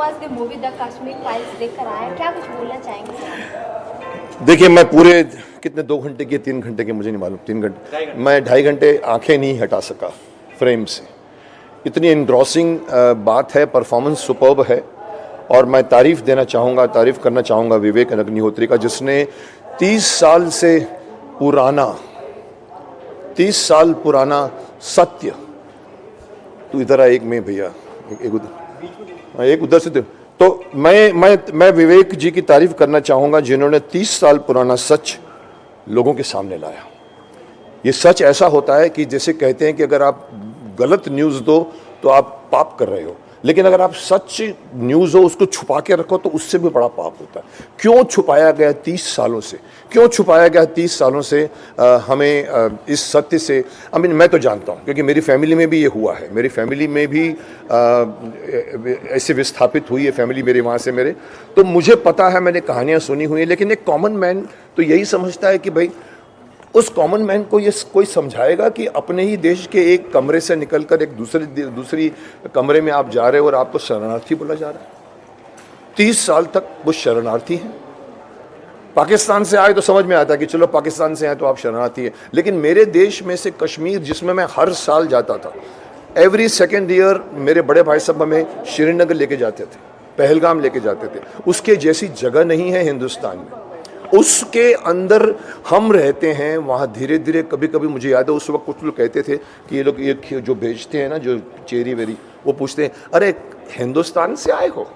Was the movie the Kashmir files देखकर आया, क्या कुछ बोलना चाहेंगे? देखिए, मैं पूरे कितने 2 घंटे की 3 घंटे की मुझे नहीं मालूम, 3 घंटे, मैं 2.5 घंटे आंखें नहीं हटा सका फ्रेम से। इतनी एनग्रॉसिंग बात है, परफॉर्मेंस सुपर्ब है। और मैं तारीफ़ करना चाहूँगा विवेक अग्निहोत्री का, जिसने 30 साल पुराना सत्य, तू इधर आ, एक में भैया, एक उधर से तो मैं विवेक जी की तारीफ करना चाहूँगा, जिन्होंने 30 साल पुराना सच लोगों के सामने लाया। ये सच ऐसा होता है कि जैसे कहते हैं कि अगर आप गलत न्यूज़ दो तो आप पाप कर रहे हो, लेकिन अगर आप सच न्यूज़ हो उसको छुपा के रखो तो उससे भी बड़ा पाप होता है। क्यों छुपाया गया 30 सालों से, क्यों छुपाया गया 30 सालों से हमें इस सत्य से? मैं तो जानता हूँ, क्योंकि मेरी फैमिली में भी ये हुआ है। मेरी फैमिली में भी ऐसे विस्थापित हुई है फैमिली मेरे वहाँ से मेरे, तो मुझे पता है, मैंने कहानियाँ सुनी हुई हैं। लेकिन एक कॉमन मैन तो यही समझता है कि भाई, उस कॉमन मैन को ये कोई समझाएगा कि अपने ही देश के एक कमरे से निकलकर एक दूसरी कमरे में आप जा रहे हो और आपको शरणार्थी बोला जा रहा है? 30 साल तक वो शरणार्थी हैं। पाकिस्तान से आए तो समझ में आता कि चलो पाकिस्तान से आए तो आप शरणार्थी हैं, लेकिन मेरे देश में से कश्मीर, जिसमें मैं हर साल जाता था, एवरी सेकेंड ईयर मेरे बड़े भाई साहब हमें श्रीनगर लेके जाते थे, पहलगाम लेके जाते थे। उसके जैसी जगह नहीं है हिंदुस्तान में। उसके अंदर हम रहते हैं, वहाँ धीरे धीरे, कभी कभी मुझे याद है उस वक्त कुछ लोग कहते थे कि ये लोग ये जो बेचते हैं ना, जो चेरी वेरी, वो पूछते हैं अरे हिंदुस्तान से आए हो?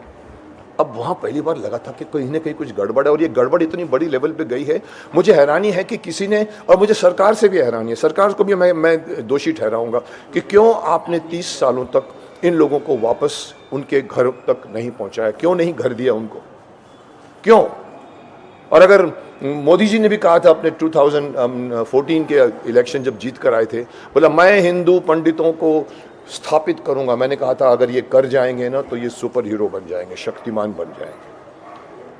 अब वहाँ पहली बार लगा था कि कहीं ना कहीं कुछ गड़बड़ है, और ये गड़बड़ इतनी बड़ी लेवल पे गई है। मुझे हैरानी है कि किसी ने, और मुझे सरकार से भी हैरानी है, सरकार को भी मैं दोषी ठहराऊंगा कि क्यों आपने 30 सालों तक इन लोगों को वापस उनके घर तक नहीं पहुँचाया, क्यों नहीं घर दिया उनको, क्यों? और अगर मोदी जी ने भी कहा था अपने 2014 के इलेक्शन जब जीत कर आए थे, बोला मैं हिंदू पंडितों को स्थापित करूंगा। मैंने कहा था अगर ये कर जाएंगे ना तो ये सुपर हीरो बन जाएंगे, शक्तिमान बन जाएंगे,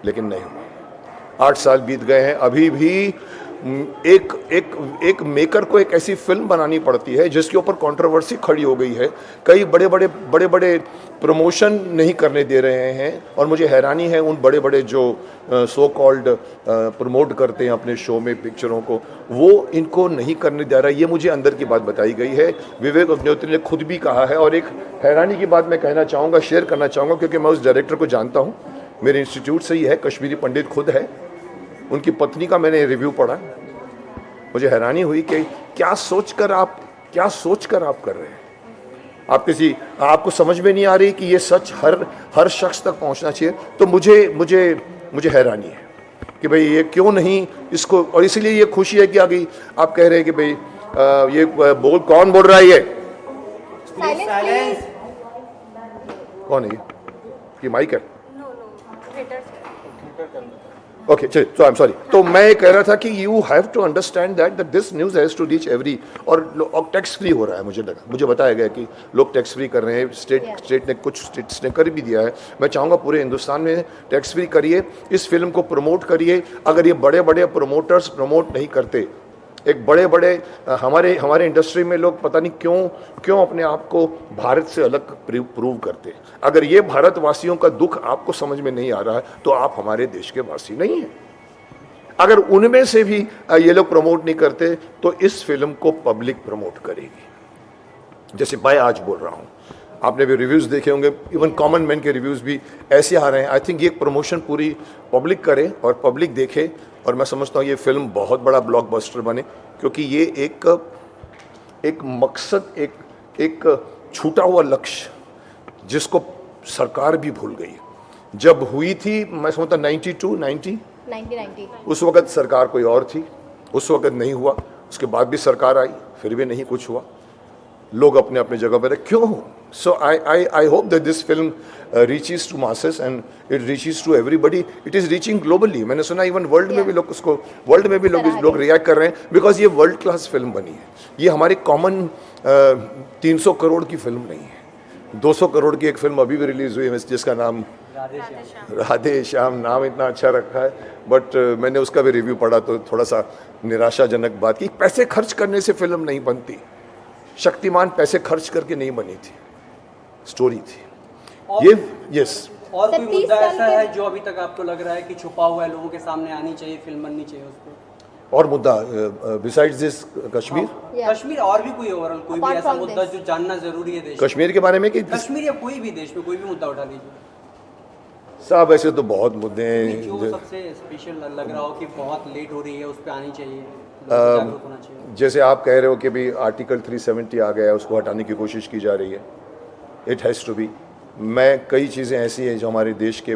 लेकिन नहीं हुआ। 8 साल बीत गए हैं, अभी भी एक मेकर को एक ऐसी फिल्म बनानी पड़ती है जिसके ऊपर कंट्रोवर्सी खड़ी हो गई है। कई बड़े बड़े प्रमोशन नहीं करने दे रहे हैं, और मुझे हैरानी है उन बड़े बड़े जो सो कॉल्ड प्रमोट करते हैं अपने शो में पिक्चरों को, वो इनको नहीं करने दे रहा है। ये मुझे अंदर की बात बताई गई है, विवेक अग्निहोत्री ने खुद भी कहा है। और एक हैरानी की बात मैं कहना चाहूँगा, शेयर करना चाहूँगा, क्योंकि मैं उस डायरेक्टर को जानता हूँ, मेरे इंस्टीट्यूट से ही है, कश्मीरी पंडित खुद है। उनकी पत्नी का मैंने रिव्यू पढ़ा, मुझे हैरानी हुई कि क्या सोचकर आप कर रहे हैं। आपको समझ में नहीं आ रही कि ये सच हर शख्स तक पहुंचना चाहिए। तो मुझे हैरानी है कि भाई ये क्यों नहीं इसको, और इसीलिए ये खुशी है कि आगे आप कह रहे हैं कि भाई ये कौन बोल रहा है, ये कौन है, ये माइक है? ओके, चलिए, सो आई एम सॉरी। तो मैं कह रहा था कि you have to understand that this news has to reach every, और टैक्स फ्री हो रहा है। मुझे बताया गया कि लोग टैक्स फ्री कर रहे हैं, स्टेट ने, कुछ स्टेट्स ने कर भी दिया है। मैं चाहूँगा पूरे हिंदुस्तान में टैक्स फ्री करिए, इस फिल्म को प्रमोट करिए। अगर ये बड़े बड़े प्रमोटर्स प्रमोट नहीं करते, एक बड़े हमारे इंडस्ट्री में लोग पता नहीं क्यों अपने आप को भारत से अलग प्रूव करते। अगर ये भारतवासियों का दुख आपको समझ में नहीं आ रहा है तो आप हमारे देश के वासी नहीं हैं। अगर उनमें से भी ये लोग प्रमोट नहीं करते तो इस फिल्म को पब्लिक प्रमोट करेगी। जैसे मैं आज बोल रहा हूँ, आपने भी रिव्यूज़ देखे होंगे, इवन कॉमन मैन के रिव्यूज़ भी ऐसे आ रहे हैं। आई थिंक ये प्रमोशन पूरी पब्लिक करे और पब्लिक देखे, और मैं समझता हूँ ये फिल्म बहुत बड़ा ब्लॉकबस्टर बने, क्योंकि ये एक मकसद, एक छूटा हुआ लक्ष्य जिसको सरकार भी भूल गई। जब हुई थी, मैं समझता 90 उस वक़्त सरकार कोई और थी, उस वक़्त नहीं हुआ। उसके बाद भी सरकार आई, फिर भी नहीं कुछ हुआ। लोग अपने अपने जगह पर क्यों? So I hope that this film reaches to masses and it reaches to everybody. It is reaching globally. मैंने सुना इवन वर्ल्ड में भी लोग रिएक्ट कर रहे हैं, बिकॉज ये वर्ल्ड क्लास फिल्म बनी है। ये हमारी कॉमन 300 करोड़ की फिल्म नहीं है। 200 करोड़ की एक फिल्म अभी भी रिलीज़ हुई है जिसका नाम राधे श्याम, नाम इतना अच्छा रखा है, बट मैंने उसका भी रिव्यू पढ़ा तो थोड़ा सा निराशाजनक बात की। पैसे खर्च करने से फिल्म नहीं बनती। शक्तिमान पैसे खर्च करके नहीं बनी थी, स्टोरी थी ये। यस, और सर, कोई 30 मुद्दा साल ऐसा के- है जो अभी तक आपको लग रहा है कि छुपा हुआ है, लोगों के सामने आनी चाहिए, फिल्म बननी चाहिए उस पर? और मुद्दा besides this Kashmir, Yeah. Kashmir और भी कोई ओवरऑल कोई भी Apart ऐसा from मुद्दा this. जो जानना जरूरी है देश कश्मीर के बारे में कि में? कश्मीर या कोई भी देश में कोई भी मुद्दा उठा लीजिए साहब ऐसे तो बहुत मुद्दे जो हैं सबसे स्पेशल लग रहा हो कि बहुत लेट हो रही है, उस पर आनी चाहिए, लोगों को जागरूक होना चाहिए। जैसे आप कह रहे हो कि भी आर्टिकल 370 आ गया है, उसको हटाने की कोशिश की जा रही है। It has to be. मैं कई चीज़ें ऐसी हैं जो हमारे देश के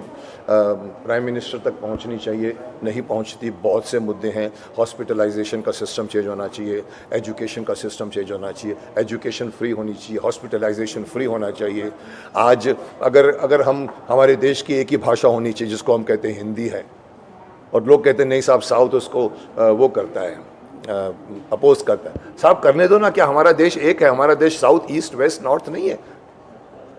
प्राइम मिनिस्टर तक पहुंचनी चाहिए, नहीं पहुंचती। बहुत से मुद्दे हैं। हॉस्पिटलाइजेशन का सिस्टम चेंज होना चाहिए, एजुकेशन का सिस्टम चेंज होना चाहिए, एजुकेशन फ्री होनी चाहिए, हॉस्पिटलाइजेशन फ्री होना चाहिए। आज अगर हम हमारे देश की एक ही भाषा होनी चाहिए जिसको हम कहते हैं हिंदी है, और लोग कहते हैं नहीं साहब साउथ उसको वो करता है, अपोज करता है। साहब करने दो ना, क्या हमारा देश एक है? हमारा देश साउथ ईस्ट वेस्ट नॉर्थ नहीं है।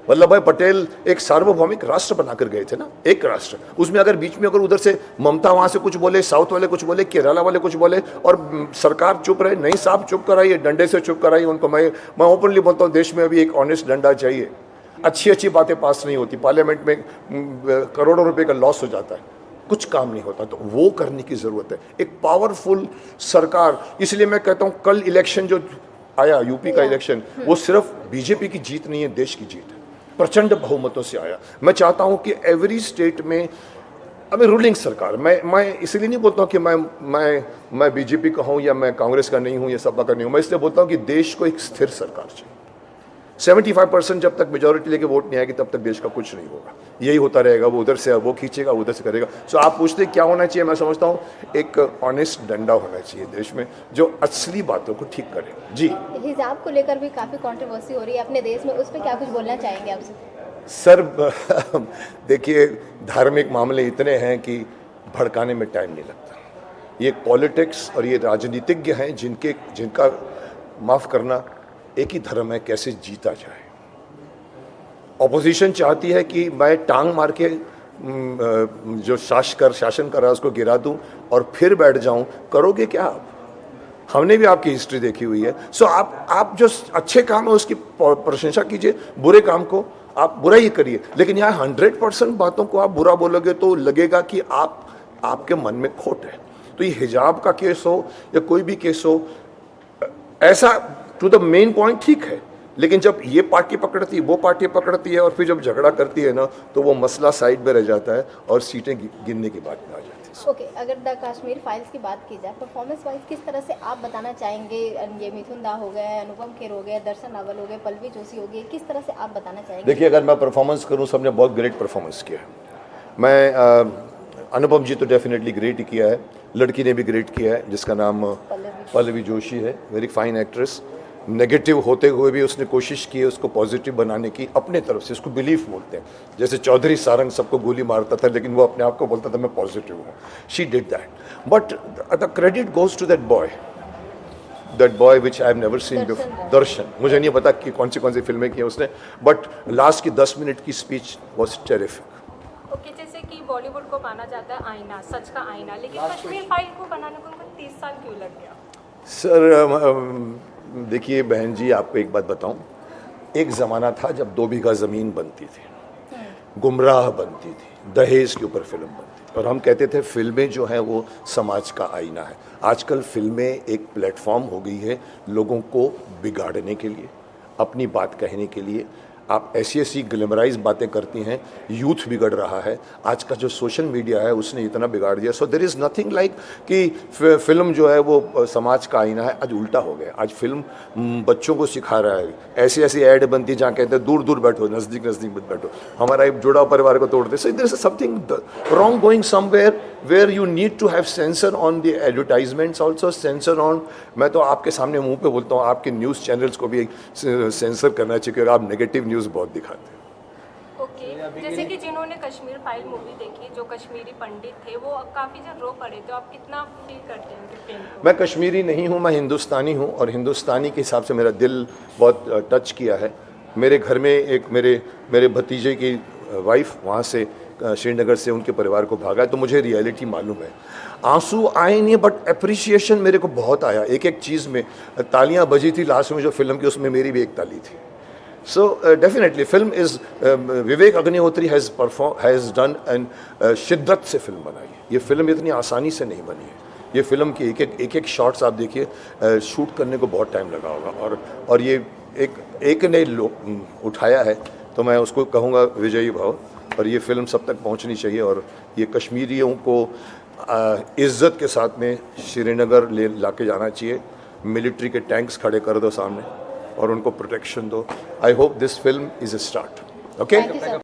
वल्लभ भाई पटेल एक सार्वभौमिक राष्ट्र बनाकर गए थे ना, एक राष्ट्र। उसमें अगर बीच में अगर उधर से ममता वहां से कुछ बोले, साउथ वाले कुछ बोले, केरला वाले कुछ बोले और सरकार चुप रहे, नहीं साहब चुप कराइए, डंडे से चुप कराइए उनको। मैं ओपनली बोलता हूँ, देश में अभी एक ऑनेस्ट डंडा चाहिए। अच्छी अच्छी बातें पास नहीं होती, पार्लियामेंट में करोड़ों रुपए का लॉस हो जाता है, कुछ काम नहीं होता, तो वो करने की जरूरत है, एक पावरफुल सरकार। इसलिए मैं कहता हूँ कल इलेक्शन जो आया, यूपी का इलेक्शन, वो सिर्फ बीजेपी की जीत नहीं है, देश की जीत है। प्रचंड बहुमतों से आया। मैं चाहता हूं कि एवरी स्टेट में अभी रूलिंग सरकार, मैं इसलिए नहीं बोलता हूं कि मैं बीजेपी का हूं या मैं कांग्रेस का नहीं हूं या सपा का नहीं हूं। मैं इसलिए बोलता हूं कि देश को एक स्थिर सरकार चाहिए। 75% जब तक मेजोरिटी लेके वोट नहीं आएगी तब तक देश का कुछ नहीं होगा। यही होता रहेगा, वो उधर से वो खींचेगा, उधर से करेगा। सो आप पूछते क्या होना चाहिए? मैं समझता हूँ एक ऑनेस्ट डंडा होना चाहिए देश में जो असली बातों को ठीक करे। जी, हिजाब को लेकर भी काफी कंट्रोवर्सी हो रही है अपने देश में, उस पर क्या कुछ बोलना चाहेंगे आपसे? सर देखिए, धार्मिक मामले इतने हैं कि भड़काने में टाइम नहीं लगता। ये पॉलिटिक्स और ये राजनीतिज्ञ हैं जिनका माफ़ करना एक ही धर्म है, कैसे जीता जाए। ऑपोजिशन चाहती है कि मैं टांग मार के जो शासन कर रहा है उसको गिरा दूं और फिर बैठ जाऊं। करोगे क्या आप? हमने भी आपकी हिस्ट्री देखी हुई है। सो आप जो अच्छे काम है उसकी प्रशंसा कीजिए, बुरे काम को आप बुरा ही करिए। लेकिन यहाँ 100% बातों को आप बुरा बोलोगे तो लगेगा कि आपके मन में खोट है। तो ये हिजाब का केस हो या कोई भी केस हो, ऐसा टू द मेन पॉइंट ठीक है, लेकिन जब ये पार्टी पकड़ती है, वो पार्टी पकड़ती है और फिर जब झगड़ा करती है ना, तो वो मसला साइड में रह जाता है और सीटें गिनने की बात में आ जाती है। ओके, अगर द कश्मीर फाइल्स की बात की जाए, परफॉर्मेंस वाइज किस तरह से आप बताना चाहेंगे? ये मिथुन दा हो गए, अनुपम खेर हो गए, दर्शन रावल हो गए, पल्लवी जोशी हो गई, किस तरह से आप बताना चाहेंगे? देखिए, अगर मैं परफॉर्मेंस करूं, सबने बहुत ग्रेट परफॉर्मेंस किया है। मैं अनुपम जी तो डेफिनेटली ग्रेट ही किया है, लड़की ने भी ग्रेट किया है जिसका नाम पल्लवी जोशी है, वेरी फाइन एक्ट्रेस। नेगेटिव होते हुए भी उसने कोशिश की है उसको पॉजिटिव बनाने की अपने तरफ से। इसको बिलीफ बोलते हैं। जैसे चौधरी सारंग सबको गोली मारता था लेकिन वो अपने आप को बोलता था मैं पॉजिटिव हूँ। She did that, but the credit goes to that boy which I have never seen before, Darshan. मुझे नहीं पता कि कौन सी फिल्में की उसने, बट लास्ट की 10 मिनट की स्पीच वॉज टेरिफिक। ओके, जैसे कि बॉलीवुड को माना जाता है आईना, सच का आईना, लेकिन कश्मीर फाइल को बनाने को उनको 30 साल क्यों लग गया? सर देखिए बहन जी, आपको एक बात बताऊं, एक ज़माना था जब 2 बीघा ज़मीन बनती थी, गुमराह बनती थी, दहेज के ऊपर फिल्म बनती थी और हम कहते थे फिल्में जो हैं वो समाज का आईना है। आजकल फिल्में एक प्लेटफॉर्म हो गई है लोगों को बिगाड़ने के लिए, अपनी बात कहने के लिए। आप ऐसी ग्लैमराइज बातें करती हैं, यूथ बिगड़ रहा है। आज का जो सोशल मीडिया है उसने इतना बिगाड़ दिया। So there is nothing like कि फिल्म जो है वो समाज का आईना है। आज उल्टा हो गया। आज फिल्म बच्चों को सिखा रहा है। ऐसी ऐड बनती जहाँ कहते हैं दूर दूर बैठो, नज़दीक मत बैठो, हमारा एक जुड़ा परिवार को तोड़ते। So there is something wrong going somewhere where you need to have censor on the advertisements also, censor on. मैं तो आपके सामने मुंह पे बोलता हूँ, आपके न्यूज़ चैनल्स को भी सेंसर करना चाहिए क्योंकि आप नेगेटिव न्यूज़ बहुत दिखाते हैं। ओके, जैसे कि जिन्होंने कश्मीर फाइल मूवी देखी, जो कश्मीरी पंडित थे, वो काफ़ी जन रो पड़े, तो आप कितना फील करते हैं उनके पेन को? मैं कश्मीरी नहीं हूँ, मैं हिंदुस्तानी हूँ और हिंदुस्तानी के हिसाब से मेरा दिल बहुत टच किया है। मेरे घर में एक मेरे भतीजे की वाइफ वहाँ से श्रीनगर से उनके परिवार को भागा है, तो मुझे रियलिटी मालूम है। आंसू आए नहीं बट अप्रिसिएशन मेरे को बहुत आया। एक चीज़ में तालियां बजी थी लास्ट में जो फिल्म की, उसमें मेरी भी एक ताली थी। So definitely film is Vivek Agnihotri has done and शिद्दत से फिल्म बनाई है। ये फिल्म इतनी आसानी से नहीं बनी है। ये फिल्म की एक शॉट्स आप देखिए, शूट करने को बहुत टाइम लगा होगा, और ये एक ने उठाया है, तो मैं उसको कहूँगा विजयी भाव। और ये फिल्म सब तक पहुँचनी चाहिए, और ये कश्मीरियों को इज़्ज़त के साथ में श्रीनगर ला के जाना चाहिए। मिलिट्री के टैंक्स खड़े कर दो सामने और उनको प्रोटेक्शन दो। I hope this film is a start. Okay. Thank you sir.